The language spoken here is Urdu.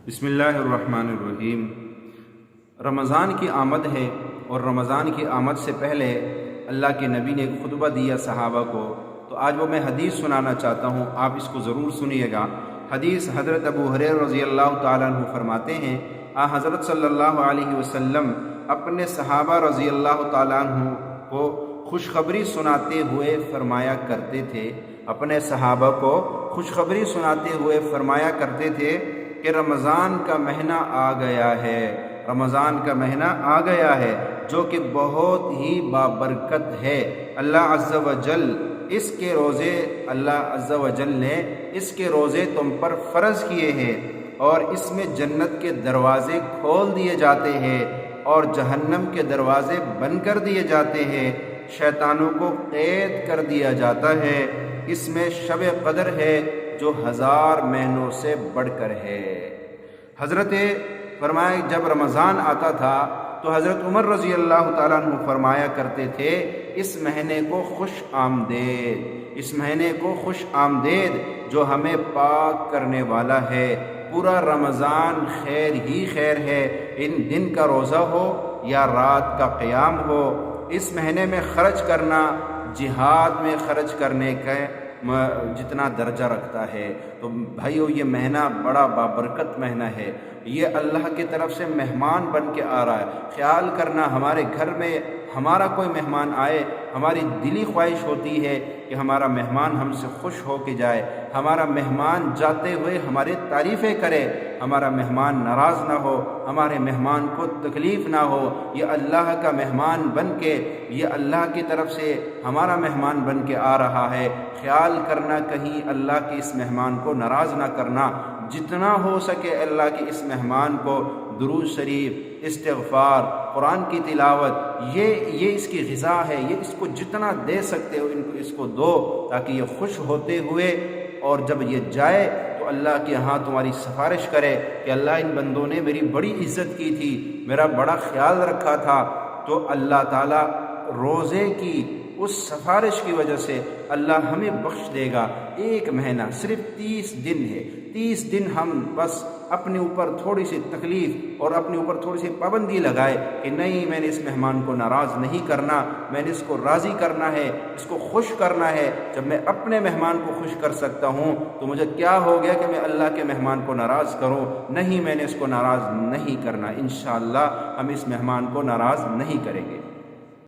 بسم اللہ الرحمن الرحیم۔ رمضان کی آمد ہے اور رمضان کی آمد سے پہلے اللہ کے نبی نے ایک خطبہ دیا صحابہ کو، تو آج وہ میں حدیث سنانا چاہتا ہوں، آپ اس کو ضرور سنیے گا۔ حدیث حضرت ابو ہریرہ رضی اللہ تعالیٰ عنہ فرماتے ہیں، حضرت صلی اللہ علیہ وسلم اپنے صحابہ رضی اللہ تعالیٰ عنہ کو خوشخبری سناتے ہوئے فرمایا کرتے تھے، اپنے صحابہ کو خوشخبری سناتے ہوئے فرمایا کرتے تھے کہ رمضان کا مہینہ آ گیا ہے، رمضان کا مہینہ آ گیا ہے جو کہ بہت ہی بابرکت ہے۔ اللہ عز و جل اس کے روزے، اللہ عز و جل نے اس کے روزے تم پر فرض کیے ہیں اور اس میں جنت کے دروازے کھول دیے جاتے ہیں اور جہنم کے دروازے بند کر دیے جاتے ہیں، شیطانوں کو قید کر دیا جاتا ہے۔ اس میں شب قدر ہے جو 1000 مہینوں سے بڑھ کر ہے۔ حضرت فرمائے جب رمضان آتا تھا تو حضرت عمر رضی اللہ تعالیٰ عنہ فرمایا کرتے تھے، اس مہینے کو خوش آمدید، اس مہینے کو خوش آمدید جو ہمیں پاک کرنے والا ہے۔ پورا رمضان خیر ہی خیر ہے، ان دن کا روزہ ہو یا رات کا قیام ہو۔ اس مہینے میں خرچ کرنا جہاد میں خرچ کرنے کا جتنا درجہ رکھتا ہے۔ تو بھائیو، یہ مہینہ بڑا بابرکت مہینہ ہے، یہ اللہ کی طرف سے مہمان بن کے آ رہا ہے۔ خیال کرنا، ہمارے گھر میں ہمارا کوئی مہمان آئے، ہماری دلی خواہش ہوتی ہے کہ ہمارا مہمان ہم سے خوش ہو کے جائے، ہمارا مہمان جاتے ہوئے ہماری تعریفیں کرے، ہمارا مہمان ناراض نہ ہو، ہمارے مہمان کو تکلیف نہ ہو۔ یہ اللہ کا مہمان بن کے، یہ اللہ کی طرف سے ہمارا مہمان بن کے آ رہا ہے۔ خیال کرنا کہیں اللہ کے اس مہمان کو ناراض نہ کرنا، جتنا ہو سکے اللہ کے اس مہمان کو درود شریف، استغفار، قرآن کی تلاوت، یہ اس کی غذا ہے، یہ اس کو جتنا دے سکتے ہو اس کو دو، تاکہ یہ خوش ہوتے ہوئے اور جب یہ جائے تو اللہ کے ہاں تمہاری سفارش کرے کہ اللہ ان بندوں نے میری بڑی عزت کی تھی، میرا بڑا خیال رکھا تھا۔ تو اللہ تعالیٰ روزے کی اس سفارش کی وجہ سے اللہ ہمیں بخش دے گا۔ ایک مہینہ صرف 30 دن ہے، 30 دن ہم بس اپنے اوپر تھوڑی سی تکلیف اور اپنے اوپر تھوڑی سی پابندی لگائے کہ نہیں، میں نے اس مہمان کو ناراض نہیں کرنا، میں نے اس کو راضی کرنا ہے، اس کو خوش کرنا ہے۔ جب میں اپنے مہمان کو خوش کر سکتا ہوں تو مجھے کیا ہو گیا کہ میں اللہ کے مہمان کو ناراض کروں؟ نہیں، میں نے اس کو ناراض نہیں کرنا۔ انشاءاللہ ہم اس مہمان کو ناراض نہیں کریں گے۔